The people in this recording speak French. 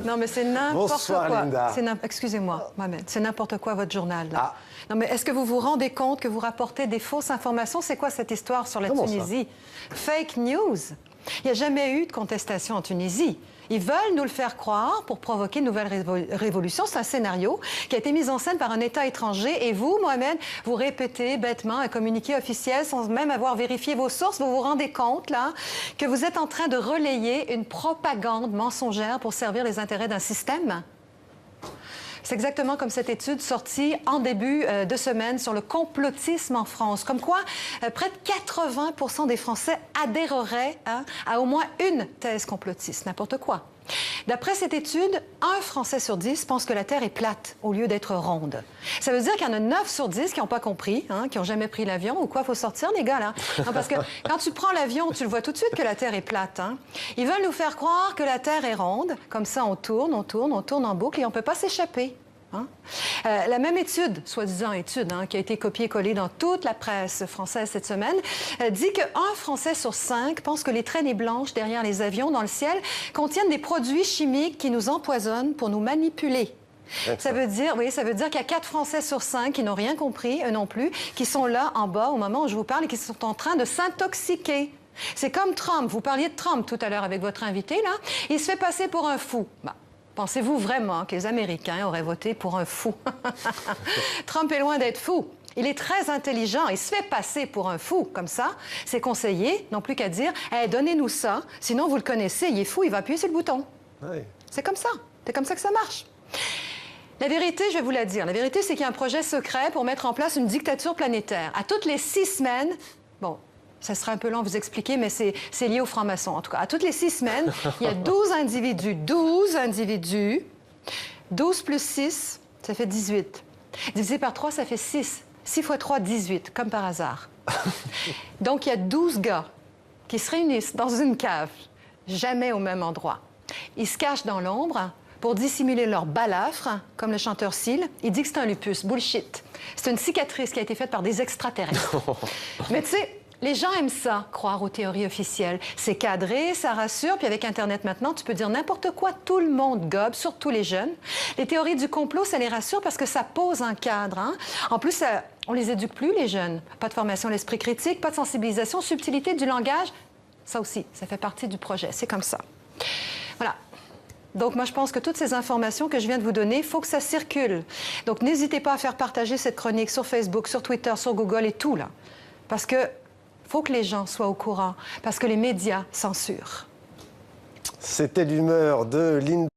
Non, mais c'est n'importe quoi. Bonsoir, Linda. Excusez-moi, Mohamed, c'est n'importe quoi votre journal. Là. Ah. Non, mais est-ce que vous vous rendez compte que vous rapportez des fausses informations? C'est quoi cette histoire sur la Tunisie? Fake news. Il n'y a jamais eu de contestation en Tunisie. Ils veulent nous le faire croire pour provoquer une nouvelle révolution. C'est un scénario qui a été mis en scène par un État étranger. Et vous, Mohamed, vous répétez bêtement un communiqué officiel sans même avoir vérifié vos sources. Vous vous rendez compte, là, que vous êtes en train de relayer une propagande mensongère pour servir les intérêts d'un système? C'est exactement comme cette étude sortie en début de semaine sur le complotisme en France. Comme quoi, près de 80% des Français adhéreraient à au moins une thèse complotiste. N'importe quoi. D'après cette étude, 1 Français sur 10 pense que la Terre est plate au lieu d'être ronde. Ça veut dire qu'il y en a 9 sur 10 qui n'ont pas compris, qui n'ont jamais pris l'avion ou quoi. Il faut sortir, les gars, là. Non, parce que quand tu prends l'avion, tu le vois tout de suite que la Terre est plate. Ils veulent nous faire croire que la Terre est ronde. Comme ça, on tourne en boucle et on ne peut pas s'échapper. La même étude, soi-disant étude, qui a été copiée-collée dans toute la presse française cette semaine, dit que 1 Français sur 5 pense que les traînées blanches derrière les avions dans le ciel contiennent des produits chimiques qui nous empoisonnent pour nous manipuler. Ça veut dire qu'il y a 4 Français sur 5 qui n'ont rien compris, eux non plus, qui sont là en bas au moment où je vous parle et qui sont en train de s'intoxiquer. C'est comme Trump. Vous parliez de Trump tout à l'heure avec votre invité, là. Il se fait passer pour un fou. Pensez-vous vraiment que les Américains auraient voté pour un fou? Trump est loin d'être fou. Il est très intelligent. Il se fait passer pour un fou. Comme ça, ses conseillers n'ont plus qu'à dire hey, « Donnez-nous ça, sinon vous le connaissez, il est fou, il va appuyer sur le bouton. Oui. » C'est comme ça. C'est comme ça que ça marche. La vérité, je vais vous la dire, la vérité, c'est qu'il y a un projet secret pour mettre en place une dictature planétaire. À toutes les 6 semaines, bon, ça sera un peu long à vous expliquer, mais c'est lié aux francs-maçons, en tout cas. À toutes les 6 semaines, il y a 12 individus. 12 plus 6, ça fait 18. Divisé par 3, ça fait 6. 6 fois 3, 18, comme par hasard. Donc, il y a 12 gars qui se réunissent dans une cave, jamais au même endroit. Ils se cachent dans l'ombre pour dissimuler leur balafre, comme le chanteur Seal. Il dit que c'est un lupus. Bullshit. C'est une cicatrice qui a été faite par des extraterrestres. Mais tu sais, les gens aiment ça, croire aux théories officielles. C'est cadré, ça rassure, puis avec Internet maintenant, tu peux dire n'importe quoi, tout le monde gobe, surtout les jeunes. Les théories du complot, ça les rassure parce que ça pose un cadre. En plus, on les éduque plus, les jeunes. Pas de formation à l'esprit critique, pas de sensibilisation, subtilité du langage. Ça aussi, ça fait partie du projet. C'est comme ça. Voilà. Donc, moi, je pense que toutes ces informations que je viens de vous donner, il faut que ça circule. Donc, n'hésitez pas à faire partager cette chronique sur Facebook, sur Twitter, sur Google et tout, là. Parce que faut que les gens soient au courant, parce que les médias censurent. C'était l'humeur de Linda.